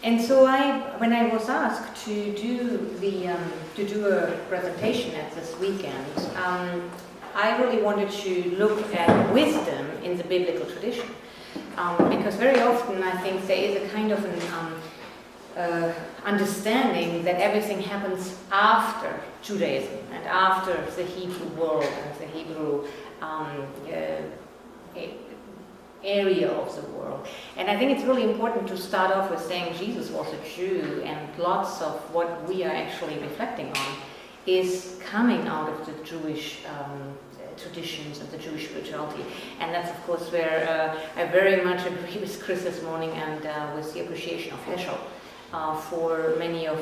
And so when I was asked to do a presentation at this weekend, I really wanted to look at wisdom in the biblical tradition, because very often I think there is a kind of an understanding that everything happens after Judaism and after the Hebrew world and the Hebrew area of the world. And I think it's really important to start off with saying Jesus was a Jew, and lots of what we are actually reflecting on is coming out of the Jewish traditions and the Jewish spirituality. And that's of course where I very much agree with Chris this morning and with the appreciation of Heschel for many of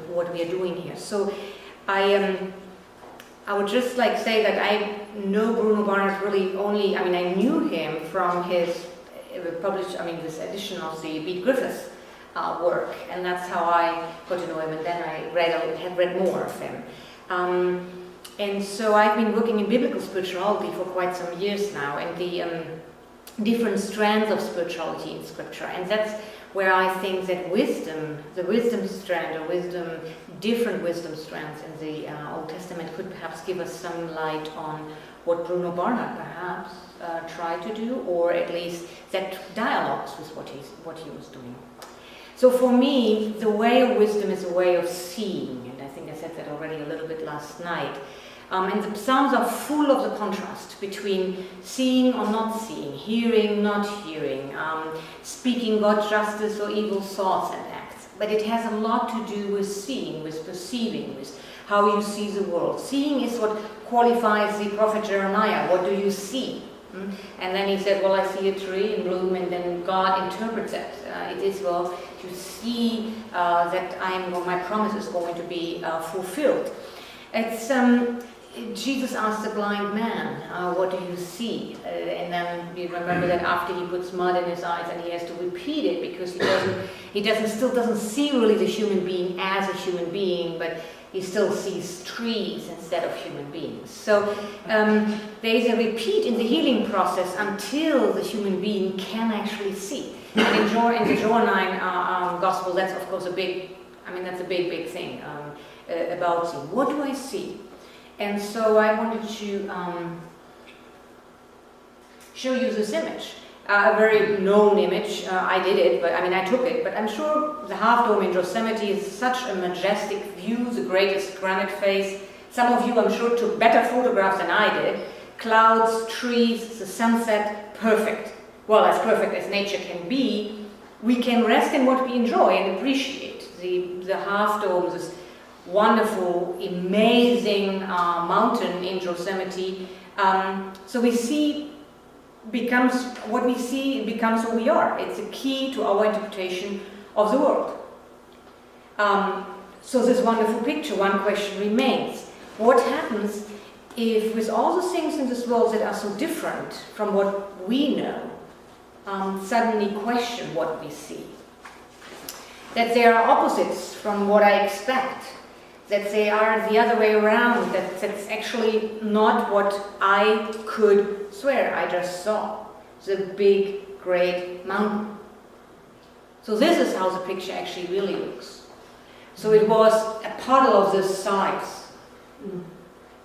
what we are doing here. So I would just like say that I know Bruno Barnhart really only, I knew him from his this edition of the Beat Griffiths work, and that's how I got to know him, and then I had read more of him. And so I've been working in biblical spirituality for quite some years now, and the different strands of spirituality in Scripture, and that's where I think that wisdom, the wisdom strand, or different wisdom strands in the Old Testament could perhaps give us some light on what Bruno Barnhart perhaps tried to do, or at least that dialogues with what he was doing. So for me, the way of wisdom is a way of seeing, and I think I said that already a little bit last night. And the Psalms are full of the contrast between seeing or not seeing, hearing, not hearing, speaking God's justice or evil thoughts and acts. But it has a lot to do with seeing, with perceiving, with how you see the world. Seeing is what qualifies the prophet Jeremiah. What do you see? And then he said, well, I see a tree in bloom, and then God interprets it. It is, well, to see that my promise is going to be fulfilled. It's Jesus asked the blind man, what do you see? And then you remember that after he puts mud in his eyes, and he has to repeat it because he still doesn't see really the human being as a human being, but he still sees trees instead of human beings. So there is a repeat in the healing process until the human being can actually see. And in the Johannine Gospel, that's of course a big thing about seeing. What do I see? And so I wanted to show you this image, a very known image. I did it, but I took it, but I'm sure the Half Dome in Yosemite is such a majestic view, the greatest granite face. Some of you, I'm sure, took better photographs than I did. Clouds, trees, the sunset, perfect. Well, as perfect as nature can be. We can rest in what we enjoy and appreciate. The Half Dome, this wonderful, amazing mountain in Yosemite. So we see what we see becomes who we are. It's a key to our interpretation of the world. So this wonderful picture, one question remains. What happens if with all the things in this world that are so different from what we know, suddenly question what we see? That there are opposites from what I expect, that they are the other way around, that's actually not what I could swear I just saw, the big, great mountain. So this is how the picture actually really looks. So it was a puddle of this size,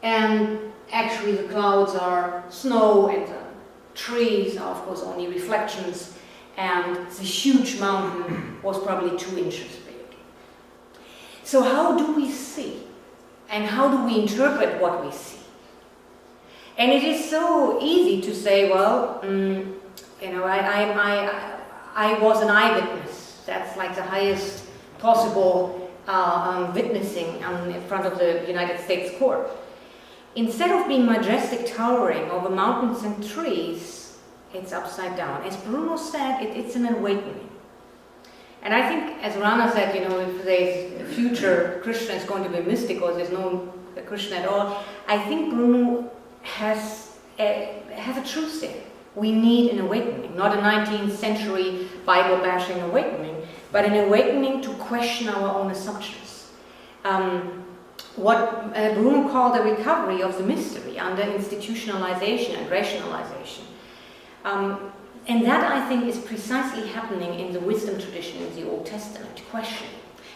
and actually the clouds are snow, and the trees are of course only reflections, and the huge mountain was probably 2 inches big. So how do we see? And how do we interpret what we see? And it is so easy to say, well, I was an eyewitness. That's like the highest possible witnessing in front of the United States court. Instead of being majestic, towering over mountains and trees, it's upside down. As Bruno said, it's an awakening. And I think, as Rana said, if today's future Christian is going to be mystic, or there's no Christian at all, I think Bruno has a truth there. We need an awakening, not a 19th century Bible-bashing awakening, but an awakening to question our own assumptions. What Bruno called a recovery of the mystery under institutionalization and rationalization. And that, I think, is precisely happening in the wisdom tradition in the Old Testament,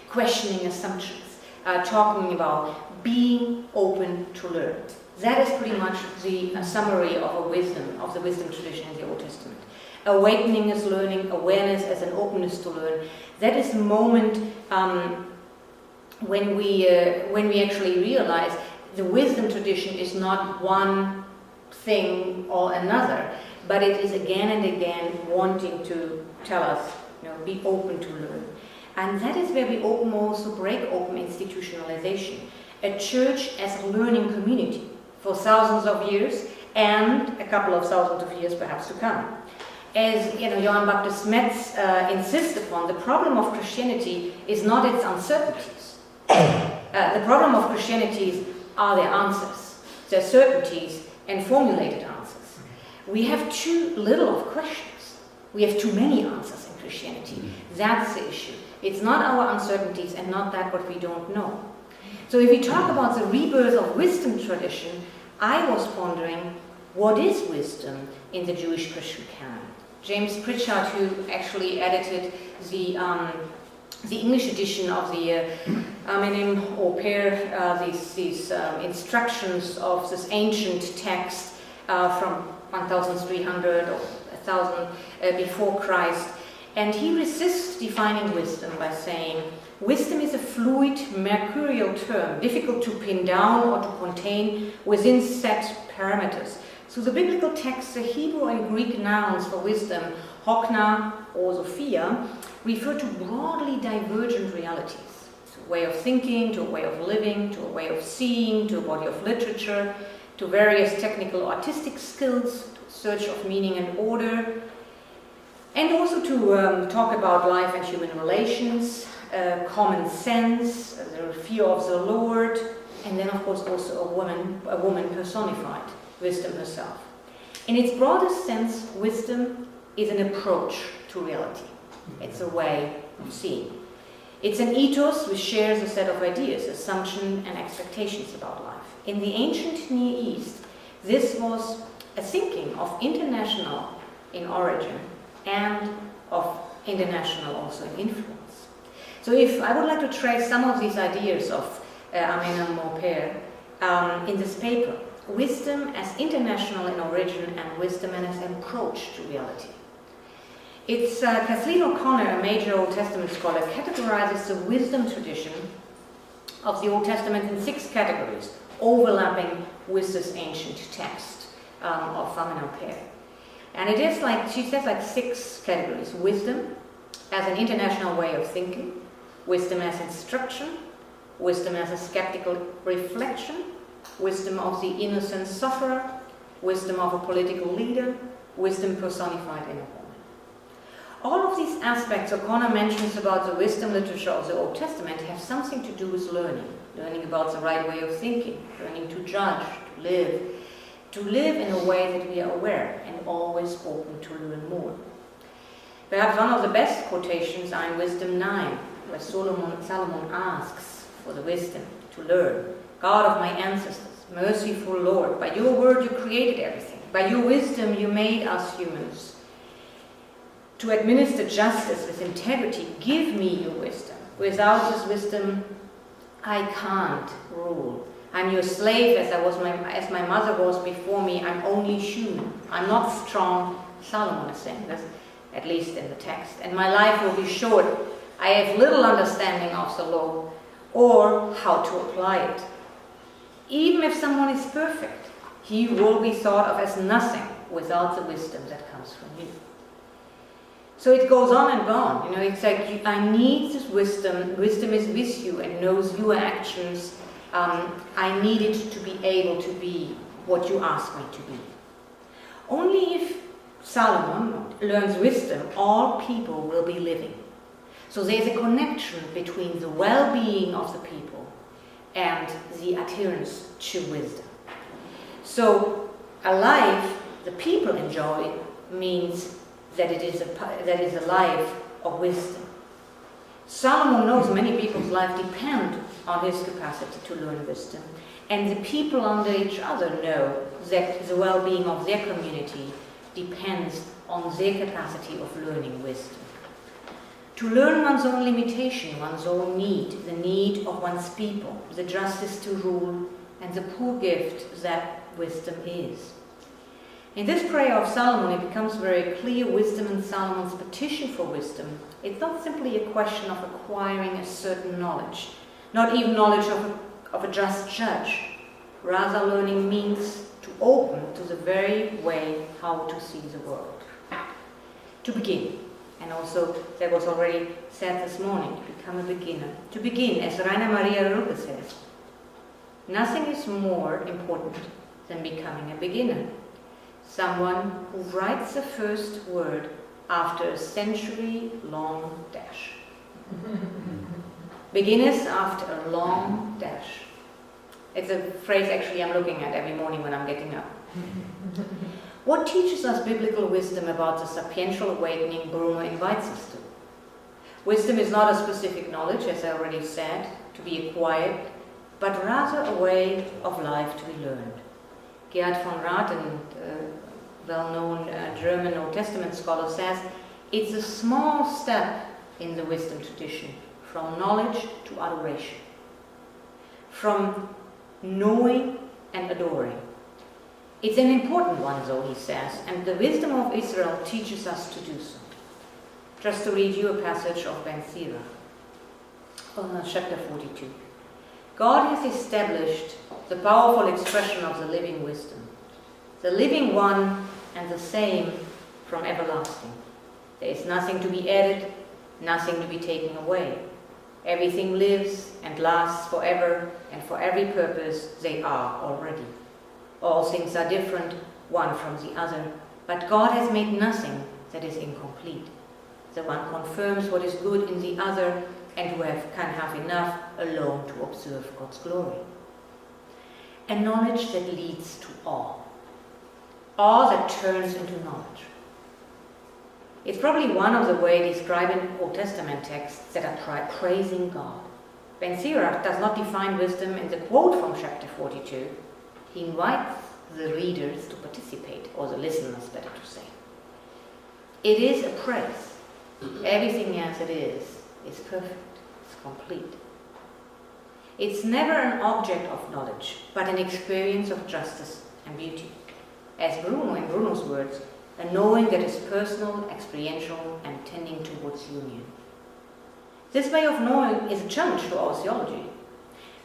questioning assumptions, talking about being open to learn. That is pretty much the summary of the wisdom tradition in the Old Testament. Awakening as learning, awareness as an openness to learn. That is the moment when we actually realize the wisdom tradition is not one thing or another, but it is again and again wanting to tell us, be open to learn. And that is where we also break open institutionalization. A church as a learning community for thousands of years and a couple of thousands of years perhaps to come. As Johann Baptist Metz insists upon, the problem of Christianity is not its uncertainties. The problem of Christianity are their answers, their certainties and formulated answers. We have too little of questions. We have too many answers in Christianity. That's the issue. It's not our uncertainties and not that what we don't know. So if we talk about the rebirth of wisdom tradition, I was pondering, what is wisdom in the Jewish Christian canon? James Pritchard, who actually edited the English edition of the Minim au Père, these instructions of this ancient text from 1300 or 1000 before Christ. And he resists defining wisdom by saying, wisdom is a fluid, mercurial term, difficult to pin down or to contain within set parameters. So the biblical texts, the Hebrew and Greek nouns for wisdom, Hokna or Sophia, refer to broadly divergent realities. To a way of thinking, to a way of living, to a way of seeing, to a body of literature, to various technical artistic skills, to a search of meaning and order, and also to talk about life and human relations, common sense, the fear of the Lord, and then of course also a woman personified, wisdom herself. In its broadest sense, wisdom is an approach to reality. It's a way of seeing. It's an ethos which shares a set of ideas, assumptions and expectations about life. In the ancient Near East, this was a thinking of international in origin and of international also in influence. So if I would like to trace some of these ideas of Amenem Mauper in this paper, wisdom as international in origin and wisdom as an approach to reality. It's Kathleen O'Connor, a major Old Testament scholar, categorizes the wisdom tradition of the Old Testament in 6 categories, overlapping with this ancient text of Amenem Mauper. And it is she says 6 categories. Wisdom as an international way of thinking, wisdom as instruction, wisdom as a skeptical reflection, wisdom of the innocent sufferer, wisdom of a political leader, wisdom personified in a woman. All of these aspects O'Connor mentions about the wisdom literature of the Old Testament have something to do with learning about the right way of thinking, learning to judge, to live in a way that we are aware and always open to learn more. Perhaps one of the best quotations are in Wisdom 9, where Solomon asks for the wisdom to learn. God of my ancestors, merciful Lord, by your word you created everything. By your wisdom you made us humans. To administer justice with integrity, give me your wisdom. Without this wisdom, I can't rule. I'm your slave as my mother was before me. I'm only human. I'm not strong. Solomon is saying this, at least in the text. And my life will be short. I have little understanding of the law or how to apply it. Even if someone is perfect, he will be thought of as nothing without the wisdom that comes from you. So it goes on and on. It's like I need this wisdom. Wisdom is with you and knows your actions. I need it to be able to be what you ask me to be. Only if Solomon learns wisdom, all people will be living. So there's a connection between the well-being of the people and the adherence to wisdom. So a life the people enjoy means that it is a life of wisdom. Solomon knows many people's lives depend on his capacity to learn wisdom, and the people under each other know that the well-being of their community depends on their capacity of learning wisdom. To learn one's own limitation, one's own need, the need of one's people, the justice to rule, and the poor gift that wisdom is. In this prayer of Solomon, it becomes very clear wisdom and Solomon's petition for wisdom. It's not simply a question of acquiring a certain knowledge, not even knowledge of a just judge. Rather, learning means to open to the very way how to see the world. To begin. And also, that was already said this morning, to become a beginner. To begin, as Rainer Maria Rilke says, nothing is more important than becoming a beginner. Someone who writes the first word after a century-long dash. Beginners after a long dash. It's a phrase actually I'm looking at every morning when I'm getting up. What teaches us biblical wisdom about the sapiential awakening Bruno invites us to? Wisdom is not a specific knowledge, as I already said, to be acquired, but rather a way of life to be learned. Gerhard von Rath, a well-known German Old Testament scholar, says, it's a small step in the wisdom tradition, from knowledge to adoration, from knowing and adoring. It's an important one, though, he says, and the wisdom of Israel teaches us to do so. Just to read you a passage of Ben Sira, chapter 42. God has established the powerful expression of the living wisdom, the living one and the same from everlasting. There is nothing to be added, nothing to be taken away. Everything lives and lasts forever, and for every purpose they are already. All things are different, one from the other, but God has made nothing that is incomplete. The one confirms what is good in the other, and who can have enough alone to observe God's glory. A knowledge that leads to awe. Awe that turns into knowledge. It's probably one of the ways described in Old Testament texts that are praising God. Ben Sira does not define wisdom in the quote from chapter 42. He invites the readers to participate, or the listeners, better to say. It is a praise. Everything as it is perfect, it's complete. It's never an object of knowledge, but an experience of justice and beauty. As Bruno, in Bruno's words, a knowing that is personal, experiential, and tending towards union. This way of knowing is a challenge to our theology.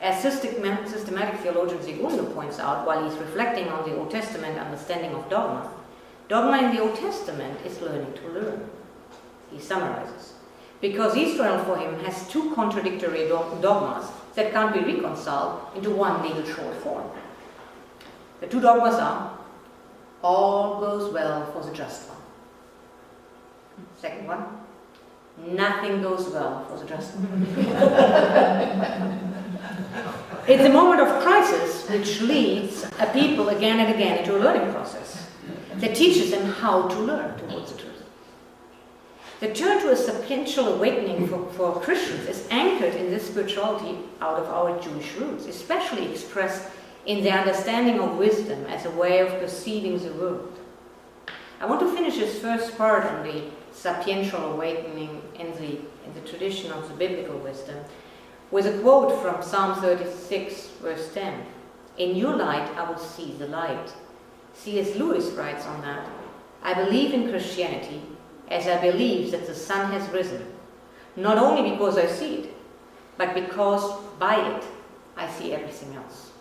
As systematic theologian Segundo points out while he's reflecting on the Old Testament understanding of dogma, dogma in the Old Testament is learning to learn. He summarizes. Because Israel for him has two contradictory dogmas that can't be reconciled into one little short form. The two dogmas are, all goes well for the just one. Second one, nothing goes well for the just one. It's a moment of crisis which leads a people again and again into a learning process that teaches them how to learn towards the truth. The turn to a sapiential awakening for Christians is anchored in this spirituality out of our Jewish roots, especially expressed in the understanding of wisdom as a way of perceiving the world. I want to finish this first part on the sapiential awakening in the tradition of the biblical wisdom with a quote from Psalm 36, verse 10. In your light I will see the light. C.S. Lewis writes on that, I believe in Christianity as I believe that the sun has risen, not only because I see it, but because by it I see everything else.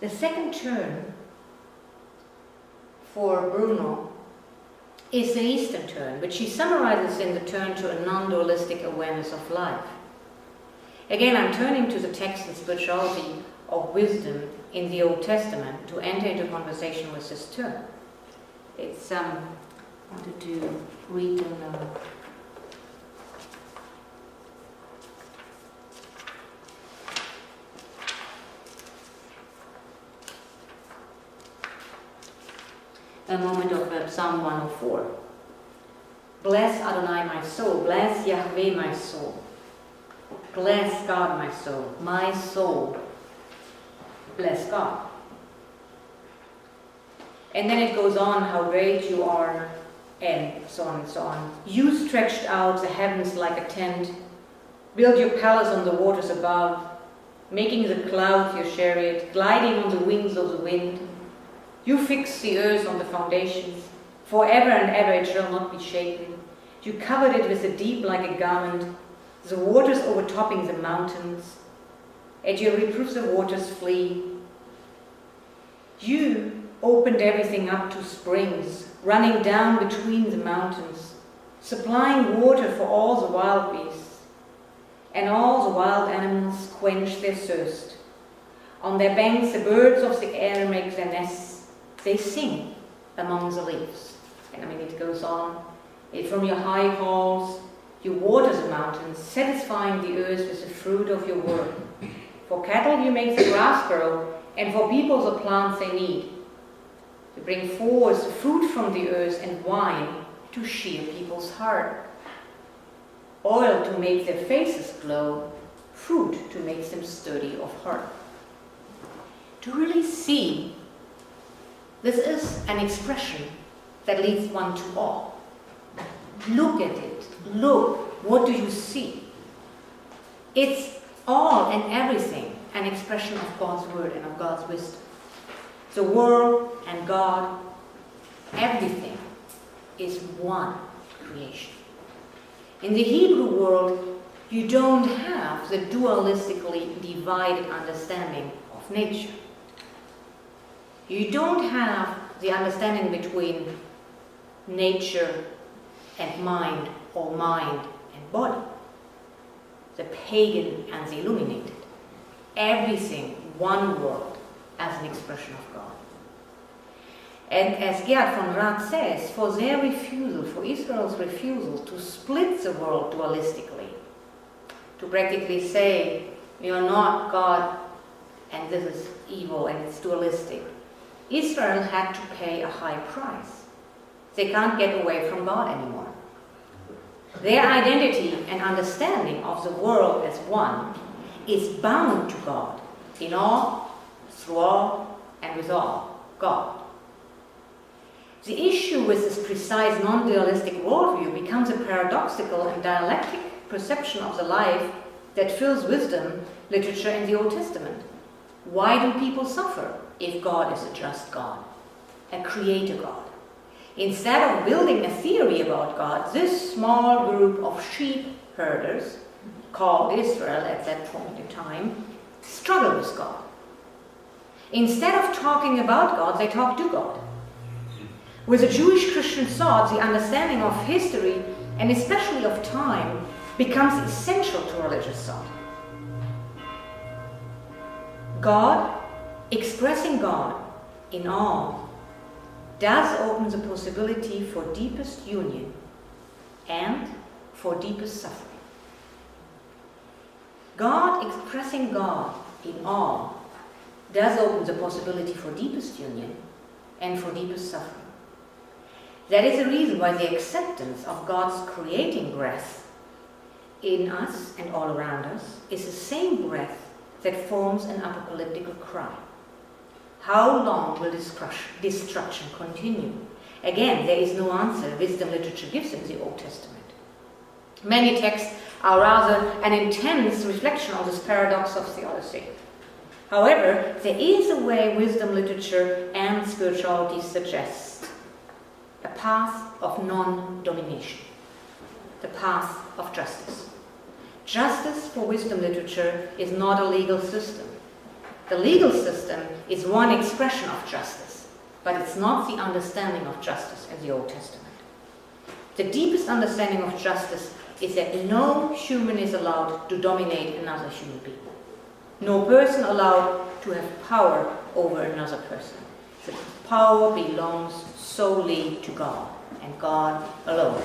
The second turn for Bruno is the Eastern turn, which he summarizes in the turn to a non-dualistic awareness of life. Again, I'm turning to the text and spirituality of wisdom in the Old Testament to enter into conversation with this turn. It's, I wanted to read a moment of Psalm 104. Bless Adonai my soul, bless Yahweh my soul, bless God my soul, bless God. And then it goes on how great you are, and so on and so on. You stretched out the heavens like a tent, build your palace on the waters above, making the clouds your chariot, gliding on the wings of the wind. You fix the earth on the foundations, forever and ever it shall not be shaken. You covered it with the deep like a garment, the waters overtopping the mountains. At your reproof the waters flee. You opened everything up to springs, running down between the mountains, supplying water for all the wild beasts. And all the wild animals quench their thirst. On their banks the birds of the air make their nests. They sing among the leaves. And it goes on. From your high halls you water the mountains, satisfying the earth with the fruit of your work. For cattle you make the grass grow, and for people the plants they need. You bring forth food from the earth and wine to cheer people's heart. Oil to make their faces glow, food to make them sturdy of heart. To really see, this is an expression that leads one to awe. Look at it. Look, what do you see? It's all and everything an expression of God's word and of God's wisdom. The world and God, everything is one creation. In the Hebrew world, you don't have the dualistically divided understanding of nature. You don't have the understanding between nature and mind, or mind and body. The pagan and the illuminated. Everything, one world, as an expression of God. And as Gerhard von Rath says, for their refusal, for Israel's refusal to split the world dualistically, to practically say, you're not God and this is evil and it's dualistic, Israel had to pay a high price. They can't get away from God anymore. Their identity and understanding of the world as one is bound to God, in all, through all, and with all, God. The issue with this precise non-dualistic worldview becomes a paradoxical and dialectic perception of the life that fills wisdom literature in the Old Testament. Why do people suffer if God is a just God, a creator God? Instead of building a theory about God, this small group of sheep herders, called Israel at that point in time, struggle with God. Instead of talking about God, they talk to God. With a Jewish Christian thought, the understanding of history, and especially of time, becomes essential to religious thought. God, expressing God in all, does open the possibility for deepest union and for deepest suffering. God, expressing God in all, does open the possibility for deepest union and for deepest suffering. That is the reason why the acceptance of God's creating breath in us and all around us is the same breath that forms an apocalyptical cry. How long will destruction continue? Again, there is no answer wisdom literature gives in the Old Testament. Many texts are rather an intense reflection of this paradox of theology. However, there is a way wisdom literature and spirituality suggest: a path of non-domination, the path of justice. Justice for wisdom literature is not a legal system. The legal system is one expression of justice, but it's not the understanding of justice in the Old Testament. The deepest understanding of justice is that no human is allowed to dominate another human being. No person allowed to have power over another person. The power belongs solely to God, and God alone.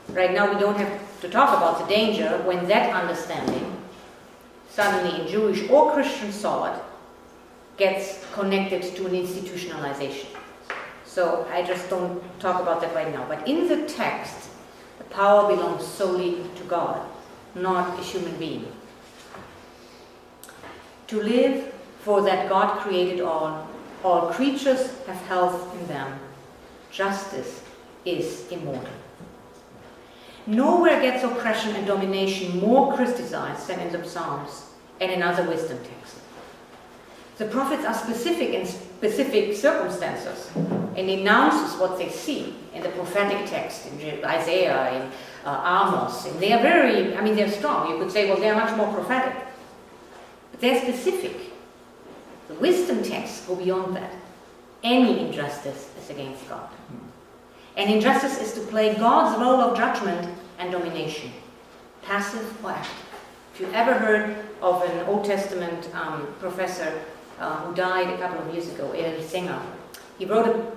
Right now we don't have to talk about the danger when that understanding, suddenly in Jewish or Christian thought, gets connected to an institutionalization. So I just don't talk about that right now. But in the text, the power belongs solely to God, not a human being. To live for that God created all All creatures have health in them. Justice is immortal. Nowhere gets oppression and domination more criticized than in the Psalms and in other wisdom texts. The prophets are specific in specific circumstances and announces what they see in the prophetic text, in Isaiah, in Amos. And they are very, they're strong. You could say, well, they're much more prophetic. But they're specific. The wisdom texts go beyond that. Any injustice is against God. And injustice is to play God's role of judgment and domination, passive or active. If you ever heard of an Old Testament professor who died a couple of years ago, Eli Singer, he wrote a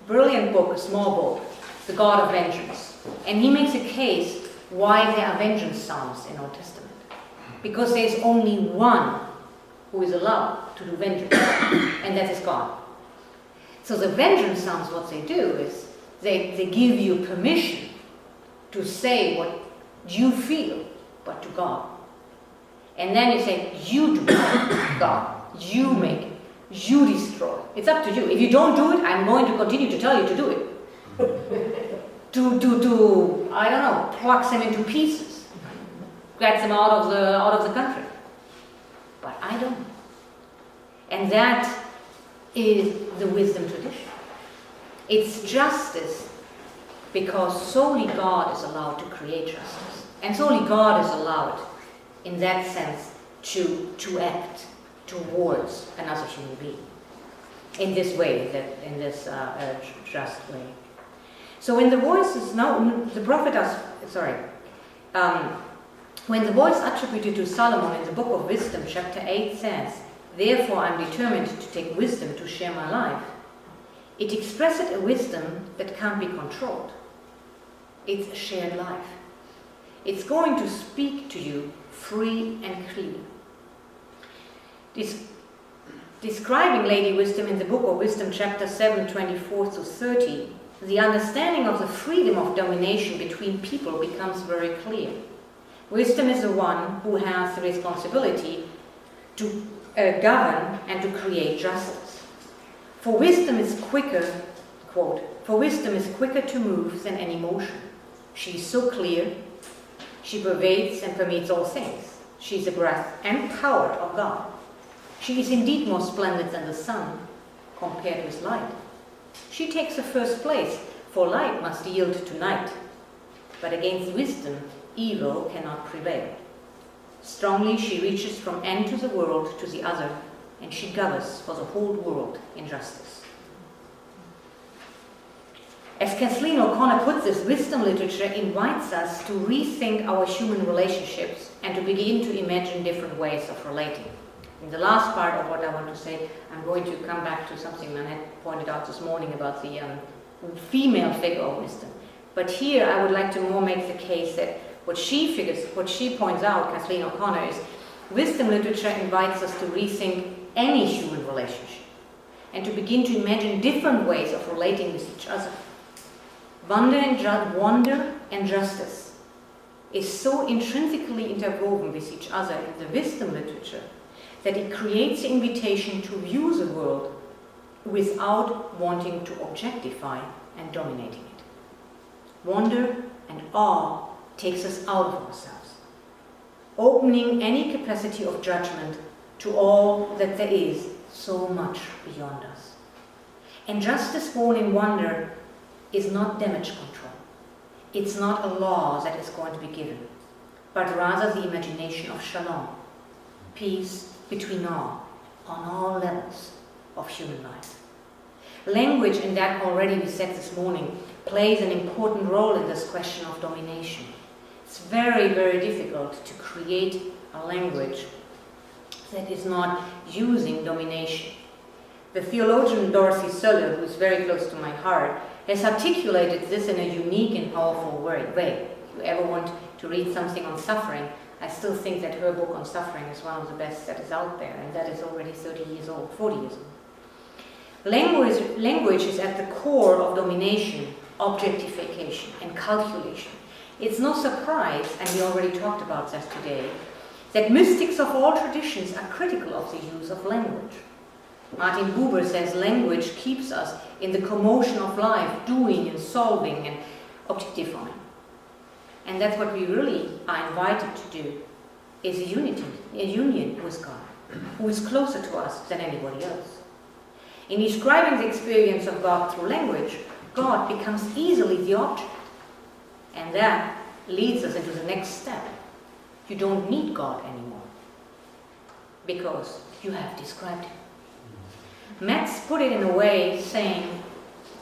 brilliant book, a small book, The God of Vengeance. And he makes a case why there are vengeance psalms in Old Testament. Because there's only one who is allowed to do vengeance, and that is God. So the vengeance psalms, what they do is they give you permission to say what you feel, but to God. And then you say, you do it, God. You make it. You destroy. It's up to you. If you don't do it, I'm going to continue to tell you to do it. to I don't know, pluck them into pieces. Get them out of the country. But I don't. And that is the wisdom tradition. It's justice because solely God is allowed to create justice. And solely God is allowed, in that sense, to act towards another human being. In this way, in this just way. So when the voice is when the voice attributed to Solomon in the Book of Wisdom, chapter 8 says, "Therefore I am determined to take wisdom to share my life," it expresses a wisdom that can't be controlled. It's a shared life. It's going to speak to you free and clear. Describing Lady Wisdom in the Book of Wisdom, chapter 7, 24-30, the understanding of the freedom of domination between people becomes very clear. Wisdom is the one who has the responsibility to govern and to create justice. For wisdom is quicker, quote, "For wisdom is quicker to move than any motion. She is so clear, she pervades and permeates all things. She is the breath and power of God. She is indeed more splendid than the sun, compared with light. She takes the first place, for light must yield to night. But against wisdom, evil cannot prevail. Strongly she reaches from end to the world to the other, and she governs for the whole world in justice." As Kathleen O'Connor puts this, wisdom literature invites us to rethink our human relationships and to begin to imagine different ways of relating. In the last part of what I want to say, I'm going to come back to something Manette pointed out this morning about the female figure of wisdom. But here I would like to more make the case that what she points out, Kathleen O'Connor, is wisdom literature invites us to rethink any human relationship and to begin to imagine different ways of relating with each other. Wonder and justice is so intrinsically interwoven with each other in the wisdom literature that it creates the invitation to view the world without wanting to objectify and dominating it. Wonder and awe takes us out of ourselves, opening any capacity of judgment to all that there is so much beyond us. And justice born in wonder is not damage control. It's not a law that is going to be given, but rather the imagination of shalom, peace between all, on all levels of human life. Language, and that already we said this morning, plays an important role in this question of domination. It's very, very difficult to create a language that is not using domination. The theologian Dorothy Sölle, who is very close to my heart, has articulated this in a unique and powerful way. If you ever want to read something on suffering, I still think that her book on suffering is one of the best that is out there, and that is already 30 years old, 40 years old. Language is at the core of domination, objectification, and calculation. It's no surprise, and we already talked about that today, that mystics of all traditions are critical of the use of language. Martin Buber says language keeps us in the commotion of life, doing and solving and objectifying. And that's what we really are invited to do, is a union with God, who is closer to us than anybody else. In describing the experience of God through language, God becomes easily the object. And that leads us into the next step. You don't need God anymore, because you have described Him. Metz put it in a way saying,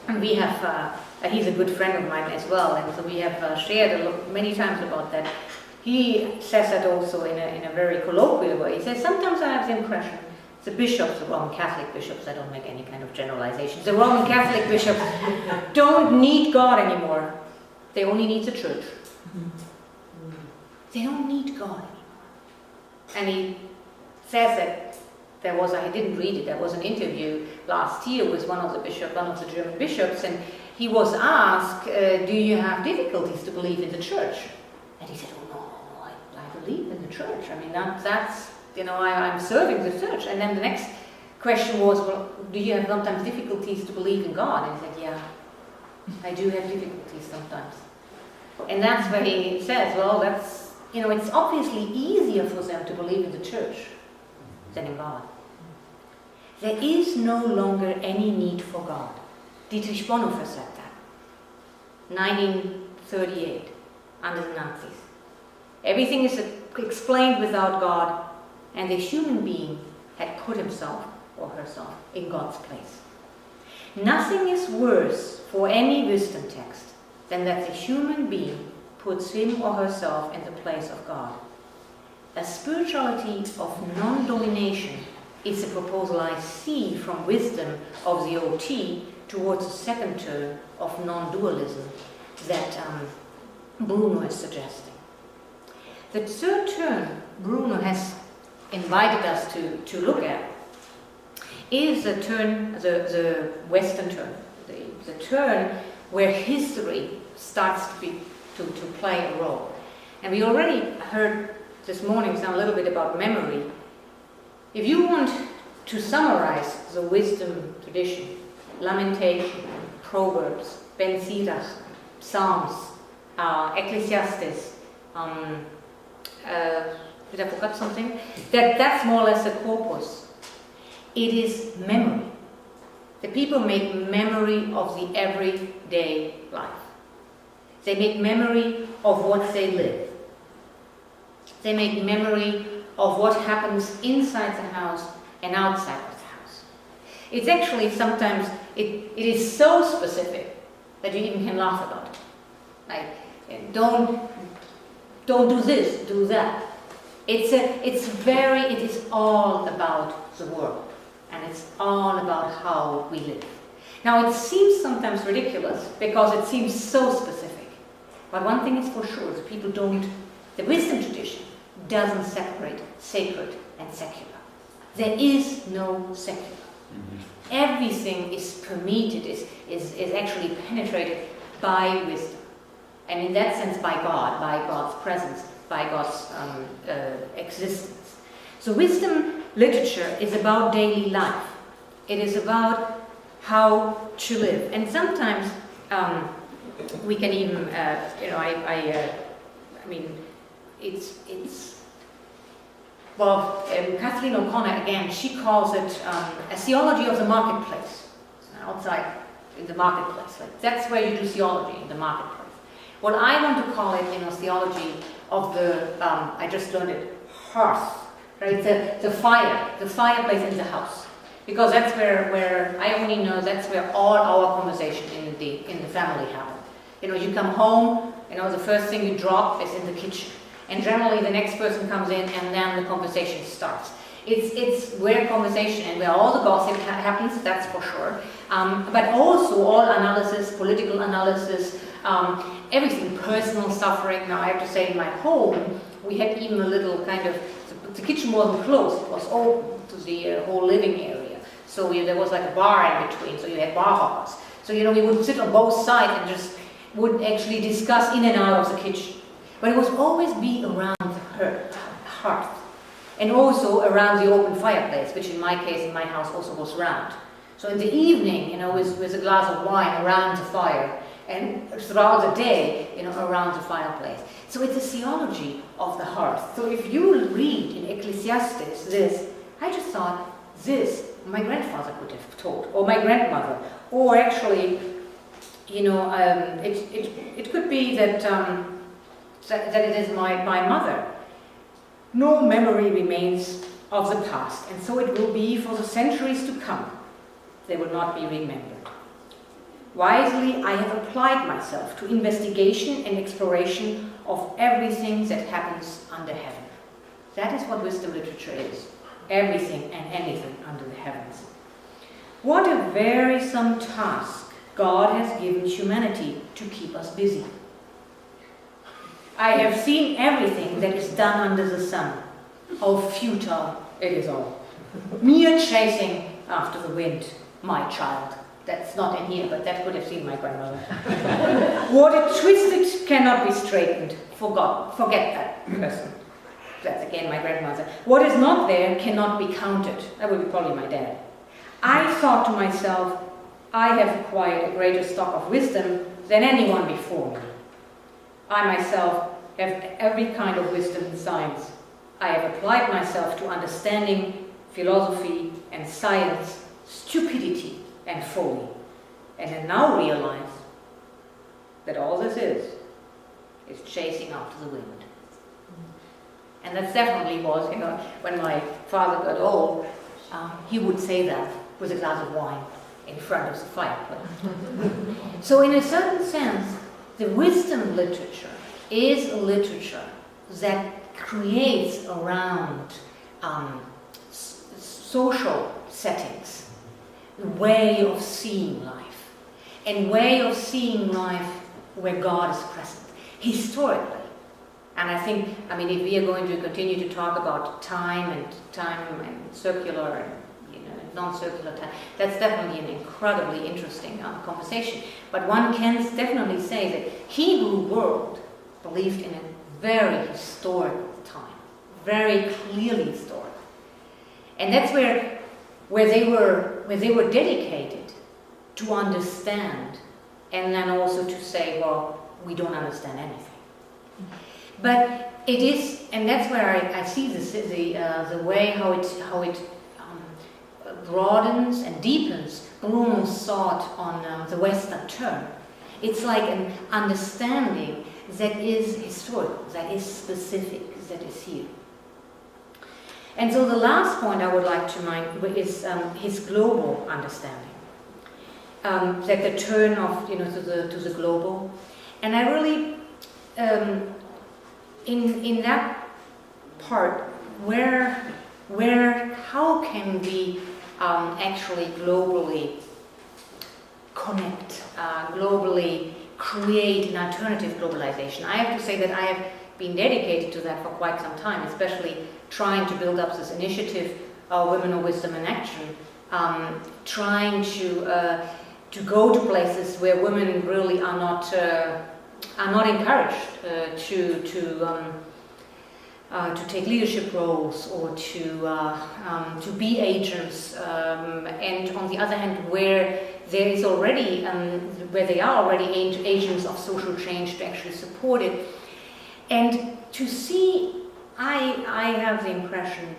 and we have, he's a good friend of mine as well, and so we have shared many times about that. He says that also in a very colloquial way. He says, sometimes I have the impression the bishops, the Roman Catholic bishops, I don't make any kind of generalizations, the Roman Catholic bishops don't need God anymore. They only need the church. They don't need God anymore. And he says that I didn't read it, there was an interview last year with one of the German bishops, and he was asked, do you have difficulties to believe in the church? And he said, oh no, I believe in the church. I mean, that's, I'm serving the church. And then the next question was, well, do you have sometimes difficulties to believe in God? And he said, yeah, I do have difficulties sometimes. And that's where he says, well, that's, it's obviously easier for them to believe in the church than in God. There is no longer any need for God. Dietrich Bonhoeffer said that. 1938, under the Nazis. Everything is explained without God, and the human being had put himself or herself in God's place. Nothing is worse for any wisdom text than that the human being puts him or herself in the place of God. A spirituality of non-domination is the proposal I see from wisdom of the OT towards the second turn of non-dualism that Bruno is suggesting. The third turn Bruno has invited us to look at is the turn, the Western turn, the turn where history starts to play a role. And we already heard this morning a little bit about memory. If you want to summarize the wisdom tradition, Lamentation, Proverbs, Ben Sirach, Psalms, Ecclesiastes, did I forget something? That's more or less a corpus. It is memory. The people make memory of the everyday life. They make memory of what they live. They make memory of what happens inside the house and outside of the house. It's actually sometimes, it is so specific that you even can laugh about it. Like, don't do this, do that. It is all about the world. And it's all about how we live. Now, it seems sometimes ridiculous because it seems so specific. But one thing is for sure, the wisdom tradition doesn't separate sacred and secular. There is no secular. Mm-hmm. Everything is permeated, is actually penetrated by wisdom. And in that sense, by God, by God's presence, by God's existence. So wisdom literature is about daily life. It is about how to live. And sometimes we can even, Kathleen O'Connor, again, she calls it a theology of the marketplace. Outside in the marketplace. Like, that's where you do theology, in the marketplace. What I want to call it, theology of the, I just learned it, hearth. Right, the fireplace in the house, because that's where I only know that's where all our conversation in the family happen. You come home, the first thing you drop is in the kitchen, and generally the next person comes in, and then the conversation starts. It's where conversation and where all the gossip happens, that's for sure. But also all analysis, political analysis, everything, personal suffering. Now I have to say, in my home, we had even a little kind of. The kitchen wasn't closed, it was open to the whole living area. So there was like a bar in between, so you had bar hoppers. So, we would sit on both sides and just would actually discuss in and out of the kitchen. But it would always be around the hearth. And also around the open fireplace, which in my case, in my house, also was round. So in the evening, with a glass of wine around the fire, and throughout the day, around the fireplace. So it's a theology of the hearth. So if you read in Ecclesiastes this, I just thought this my grandfather could have taught, or my grandmother, or actually, it could be that that it is my mother. No memory remains of the past, and so it will be for the centuries to come. They will not be remembered. Wisely, I have applied myself to investigation and exploration of everything that happens under heaven. That is what wisdom literature is. Everything and anything under the heavens. What a wearisome task God has given humanity to keep us busy. I have seen everything that is done under the sun. How futile it is all. Mere chasing after the wind, my child. That's not in here, but that could have seen my grandmother. What is twisted cannot be straightened. Forget that person. That's again my grandmother. What is not there cannot be counted. That would be probably my dad. I thought to myself, I have acquired a greater stock of wisdom than anyone before me. I myself have every kind of wisdom and science. I have applied myself to understanding, philosophy and science, stupidity and folly, and I now realize that all this is chasing after the wind. And that definitely was, when my father got old, he would say that with a glass of wine in front of the fireplace. So in a certain sense, the wisdom literature is a literature that creates around social settings a way of seeing life, and way of seeing life where God is present, historically. And I think, if we are going to continue to talk about time and circular and non-circular time, that's definitely an incredibly interesting conversation. But one can definitely say that Hebrew world believed in a very historical time, very clearly historical, and that's where they were dedicated to understand, and then also to say, well, we don't understand anything. But it is, and that's where I see the way how it broadens and deepens Bruno's thought on the Western turn. It's like an understanding that is historical, that is specific, that is here. And so the last point I would like to make is his global understanding, that the turn of to the global, and I really in that part where how can we actually globally connect, globally create an alternative globalization. I have to say that I have been dedicated to that for quite some time, especially trying to build up this initiative, Women of Wisdom in Action, trying to go to places where women really are not encouraged to take leadership roles or to be agents, and on the other hand, where there is already where they are already agents of social change, to actually support it, and to see. I have the impression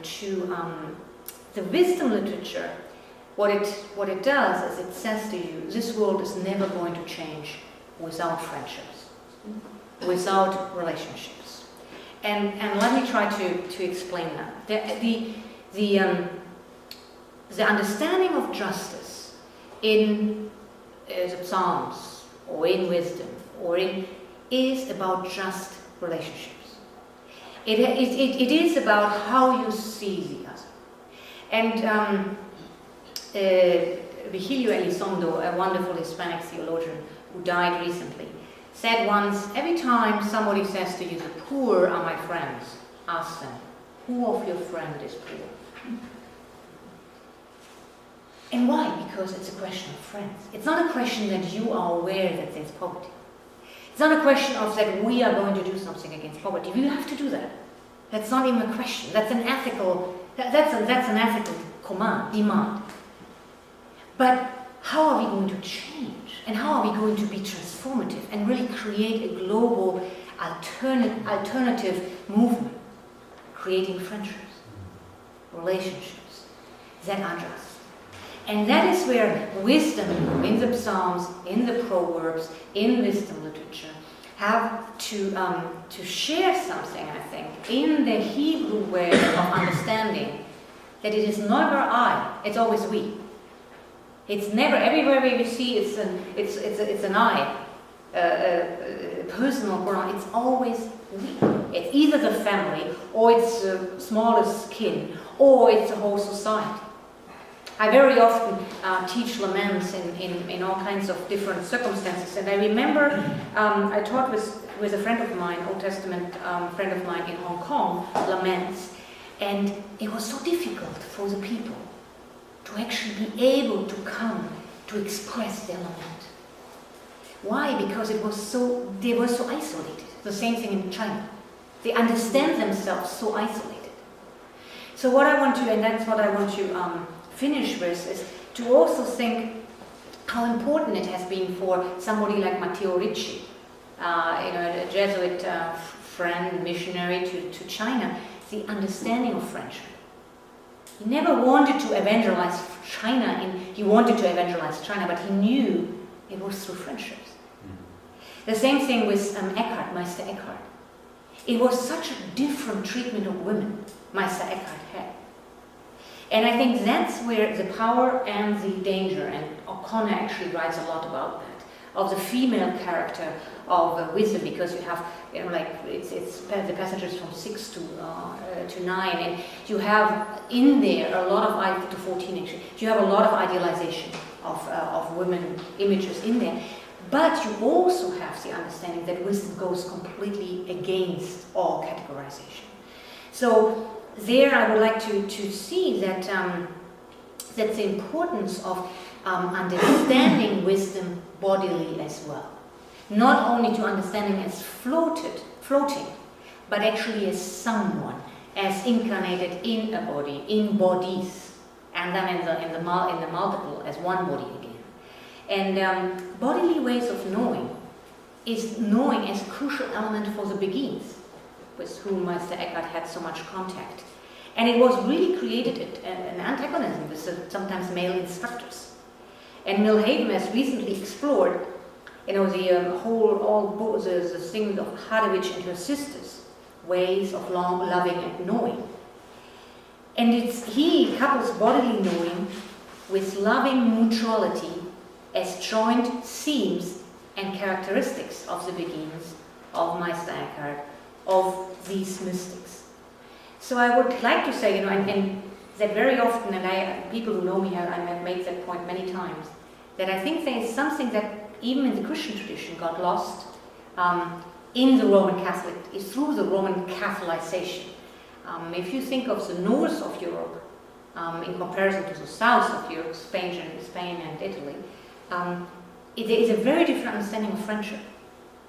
the wisdom literature, what it does is it says to you, this world is never going to change without friendships, without relationships. And let me try to explain that. The understanding of justice in the Psalms or in wisdom is about just relationships. It is about how you see the other. And Virgilio Elizondo, a wonderful Hispanic theologian who died recently, said once, every time somebody says to you, the poor are my friends, ask them, who of your friend is poor? And why? Because it's a question of friends. It's not a question that you are aware that there's poverty. It's not a question of that we are going to do something against poverty. We have to do that. That's not even a question. That's an ethical, that's an ethical demand. But how are we going to change? And how are we going to be transformative and really create a global alternative movement, creating friendships, relationships that are just? And that is where wisdom in the Psalms, in the Proverbs, in wisdom literature, have to share something, I think, in the Hebrew way of understanding that it is never I, it's always we. It's never, everywhere we see it's an I, personal pronoun, it's always we. It's either the family, or it's the smallest kin, or it's the whole society. I very often teach laments in all kinds of different circumstances, and I remember I taught with a friend of mine, Old Testament friend of mine in Hong Kong, laments, and it was so difficult for the people to actually be able to come to express their lament. Why? Because they were so isolated. The same thing in China. They understand themselves so isolated. So what I want to, and that's what I want to finish with, is to also think how important it has been for somebody like Matteo Ricci, a Jesuit friend, missionary to China, the understanding of friendship. He never wanted to evangelize China, he wanted to evangelize China, but he knew it was through friendships. The same thing with Meister Eckhart. It was such a different treatment of women Meister Eckhart had. And I think that's where the power and the danger, and O'Connor actually writes a lot about that, of the female character of wisdom, because you have, it's the passages from 6 to 9, and you have in there a lot of, to 14 actually, you have a lot of idealization of women images in there. But you also have the understanding that wisdom goes completely against all categorization. So there I would like to see that that's the importance of understanding wisdom bodily as well. Not only to understanding as floating, but actually as someone, as incarnated in a body, in bodies, and then in the multiple as one body again. And bodily ways of knowing is knowing as a crucial element for the beguines, with whom Meister Eckhart had so much contact. And it was really created an antagonism with sometimes male instructors. And Milhaven has recently explored, the thing of Hadewich and her sisters, ways of loving and knowing. And he couples bodily knowing with loving mutuality as joint themes and characteristics of the beginnings of Meister Eckhart, of these mystics. So I would like to say, and that very often, and people who know me, I have made that point many times, that I think there is something that even in the Christian tradition got lost in the Roman Catholic, is through the Roman Catholicization. If you think of the north of Europe, in comparison to the south of Europe, Spain and Italy, there is a very different understanding of friendship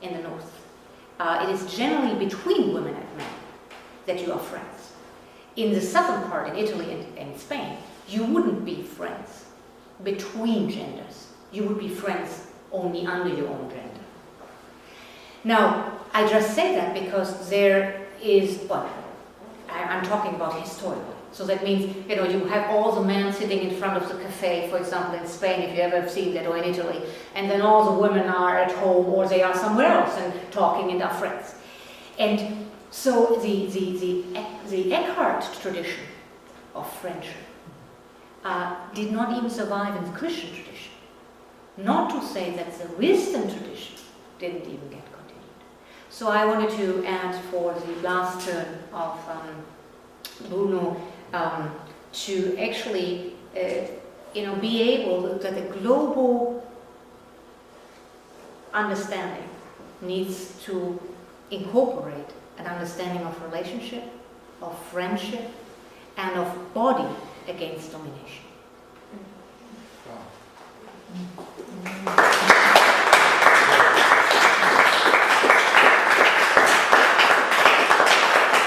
in the north. It is generally between women and men that you are friends. In the southern part, in Italy and Spain, you wouldn't be friends between genders. You would be friends only under your own gender. Now, I just say that because there is, I'm talking about historically. So that means, you have all the men sitting in front of the cafe, for example, in Spain, if you ever have seen that, or in Italy, and then all the women are at home, or they are somewhere else and talking and are friends. And so the Eckhart tradition of friendship did not even survive in the Christian tradition. Not to say that the wisdom tradition didn't even get continued. So I wanted to add for the last turn of Bruno to actually, be able that the global understanding needs to incorporate an understanding of relationship, of friendship, and of body against domination. Wow.